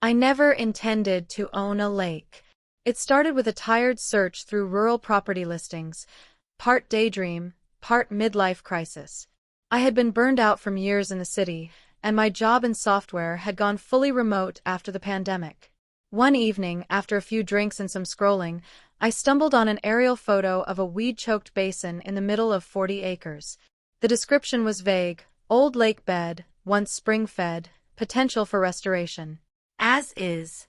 I never intended to own a lake. It started with a tired search through rural property listings, part daydream, part midlife crisis. I had been burned out from years in the city, and my job in software had gone fully remote after the pandemic. One evening, after a few drinks and some scrolling, I stumbled on an aerial photo of a weed-choked basin in the middle of 40 acres. The description was vague: old lake bed, once spring-fed, potential for restoration. As is.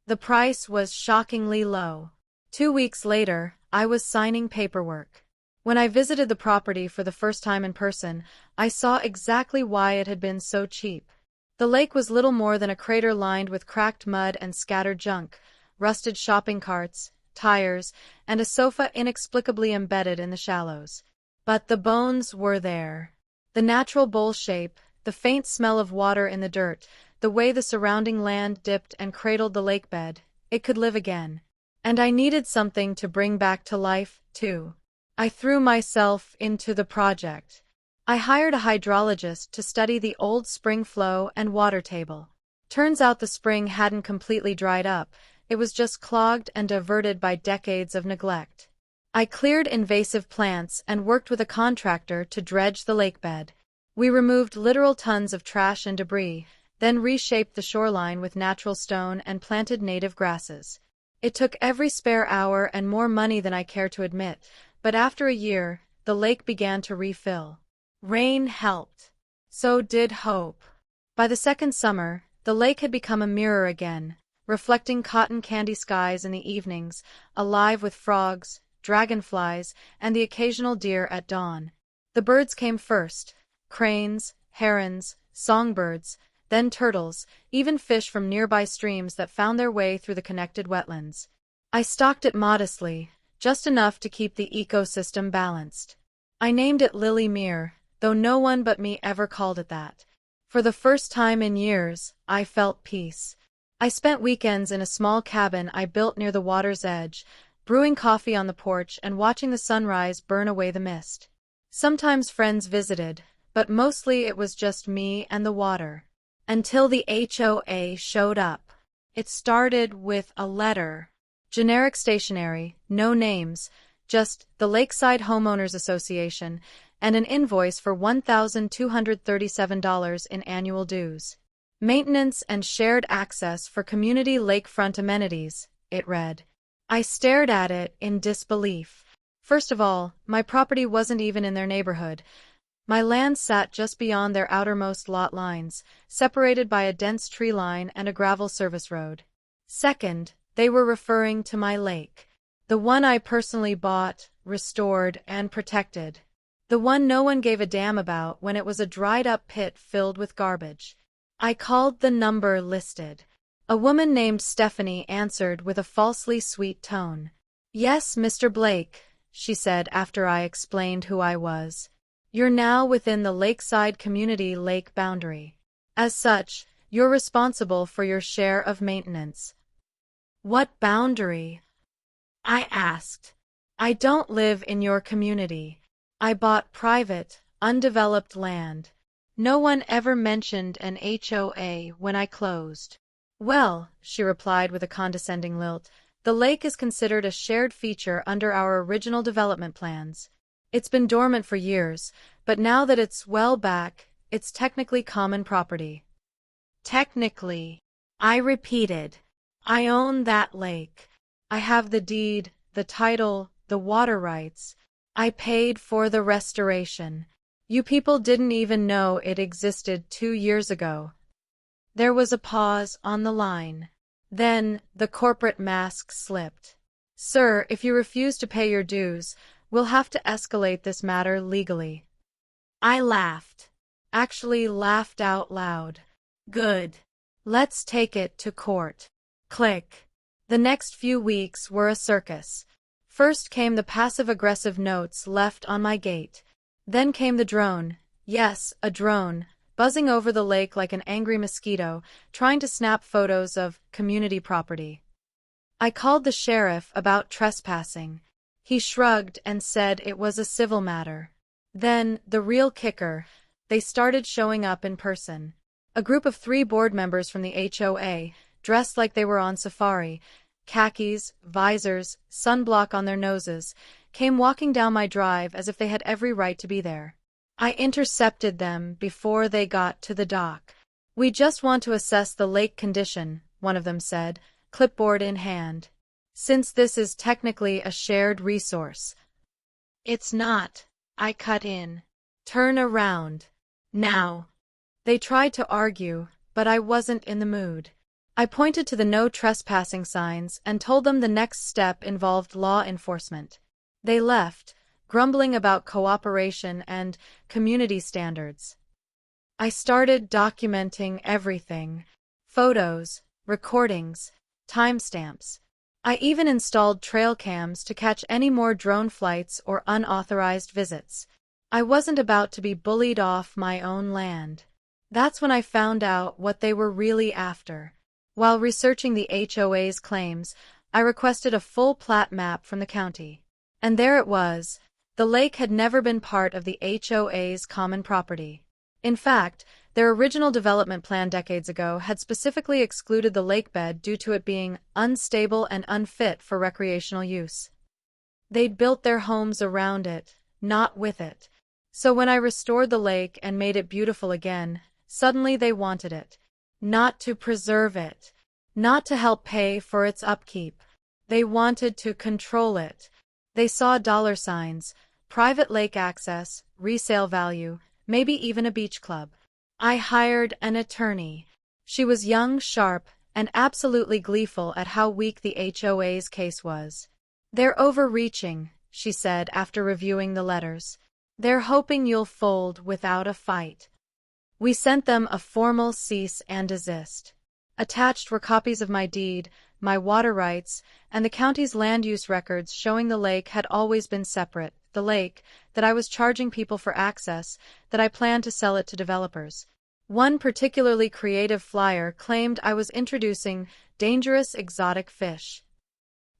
The price was shockingly low. 2 weeks later, I was signing paperwork. When I visited the property for the first time in person, I saw exactly why it had been so cheap. The lake was little more than a crater lined with cracked mud and scattered junk, rusted shopping carts, tires, and a sofa inexplicably embedded in the shallows. But the bones were there. The natural bowl shape, the faint smell of water in the dirt, the way the surrounding land dipped and cradled the lake bed, it could live again. And I needed something to bring back to life, too. I threw myself into the project. I hired a hydrologist to study the old spring flow and water table. Turns out the spring hadn't completely dried up, it was just clogged and diverted by decades of neglect. I cleared invasive plants and worked with a contractor to dredge the lake bed. We removed literal tons of trash and debris, then reshaped the shoreline with natural stone and planted native grasses. It took every spare hour and more money than I care to admit, but after a year, the lake began to refill. Rain helped. So did hope. By the second summer, the lake had become a mirror again, reflecting cotton candy skies in the evenings, alive with frogs, dragonflies, and the occasional deer at dawn. The birds came first: cranes, herons, songbirds, then turtles, even fish from nearby streams that found their way through the connected wetlands. I stocked it modestly, just enough to keep the ecosystem balanced. I named it Lily Mere, though no one but me ever called it that. For the first time in years, I felt peace. I spent weekends in a small cabin I built near the water's edge, brewing coffee on the porch and watching the sunrise burn away the mist. Sometimes friends visited, but mostly it was just me and the water. Until the HOA showed up. It started with a letter. Generic stationery, no names, just the Lakeside Homeowners Association, and an invoice for $1,237 in annual dues. Maintenance and shared access for community lakefront amenities, it read. I stared at it in disbelief. First of all, my property wasn't even in their neighborhood. My land sat just beyond their outermost lot lines, separated by a dense tree line and a gravel service road. Second, they were referring to my lake. The one I personally bought, restored, and protected. The one no one gave a damn about when it was a dried-up pit filled with garbage. I called the number listed. A woman named Stephanie answered with a falsely sweet tone. "Yes, Mr. Blake," she said after I explained who I was. "You're now within the Lakeside Community Lake boundary. As such, you're responsible for your share of maintenance." "What boundary?" I asked. "I don't live in your community. I bought private, undeveloped land. No one ever mentioned an HOA when I closed." "Well," she replied with a condescending lilt, "the lake is considered a shared feature under our original development plans. It's been dormant for years, but now that it's well back, it's technically common property." "Technically," I repeated. "I own that lake. I have the deed, the title, the water rights. I paid for the restoration. You people didn't even know it existed 2 years ago." There was a pause on the line. Then, the corporate mask slipped. "Sir, if you refuse to pay your dues, we'll have to escalate this matter legally." I laughed. Actually laughed out loud. "Good. Let's take it to court." Click. The next few weeks were a circus. First came the passive-aggressive notes left on my gate. Then came the drone. Yes, a drone, buzzing over the lake like an angry mosquito, trying to snap photos of community property. I called the sheriff about trespassing. He shrugged and said it was a civil matter. Then, the real kicker, they started showing up in person. A group of 3 board members from the HOA, dressed like they were on safari, khakis, visors, sunblock on their noses, came walking down my drive as if they had every right to be there. I intercepted them before they got to the dock. "We just want to assess the lake condition," one of them said, clipboard in hand. "Since this is technically a shared resource." "It's not," I cut in. "Turn around. Now." They tried to argue, but I wasn't in the mood. I pointed to the no trespassing signs and told them the next step involved law enforcement. They left, grumbling about cooperation and community standards. I started documenting everything: photos, recordings, timestamps. I even installed trail cams to catch any more drone flights or unauthorized visits. I wasn't about to be bullied off my own land. That's when I found out what they were really after. While researching the HOA's claims, I requested a full plat map from the county. And there it was. The lake had never been part of the HOA's common property. In fact, their original development plan decades ago had specifically excluded the lakebed due to it being unstable and unfit for recreational use. They'd built their homes around it, not with it. So when I restored the lake and made it beautiful again, suddenly they wanted it. Not to preserve it. Not to help pay for its upkeep. They wanted to control it. They saw dollar signs, private lake access, resale value, maybe even a beach club. I hired an attorney. She was young, sharp, and absolutely gleeful at how weak the HOA's case was. "They're overreaching," she said after reviewing the letters. "They're hoping you'll fold without a fight." We sent them a formal cease and desist. Attached were copies of my deed, my water rights, and the county's land use records showing the lake had always been separate. The lake, that I was charging people for access, that I planned to sell it to developers. One particularly creative flyer claimed I was introducing dangerous exotic fish.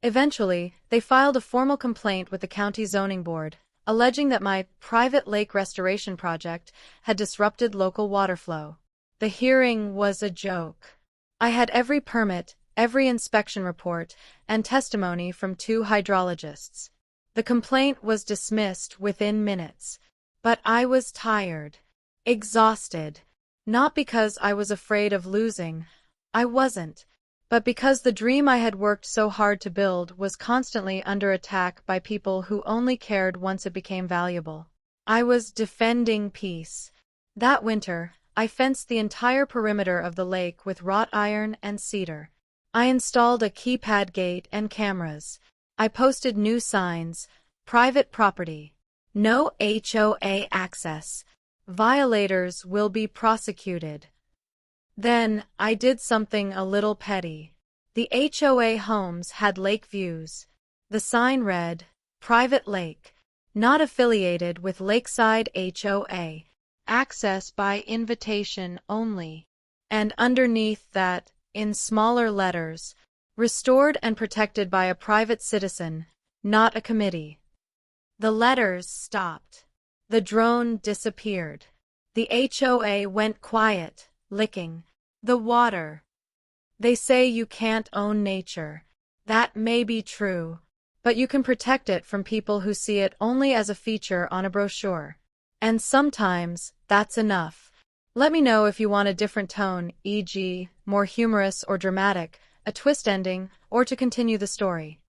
Eventually, they filed a formal complaint with the county zoning board, alleging that my private lake restoration project had disrupted local water flow. The hearing was a joke. I had every permit, every inspection report, and testimony from 2 hydrologists. The complaint was dismissed within minutes. But I was tired. Exhausted. Not because I was afraid of losing. I wasn't. But because the dream I had worked so hard to build was constantly under attack by people who only cared once it became valuable. I was defending peace. That winter, I fenced the entire perimeter of the lake with wrought iron and cedar. I installed a keypad gate and cameras. I posted new signs: private property. No HOA access. Violators will be prosecuted. Then, I did something a little petty. The HOA homes had lake views. The sign read, "Private Lake. Not affiliated with Lakeside HOA. Access by invitation only." And underneath that, in smaller letters, "Restored and protected by a private citizen, not a committee." The letters stopped. The drone disappeared. The HOA went quiet, licking the water. They say you can't own nature. That may be true, but you can protect it from people who see it only as a feature on a brochure. And sometimes, that's enough. Let me know if you want a different tone, e.g., more humorous or dramatic, a twist ending, or to continue the story.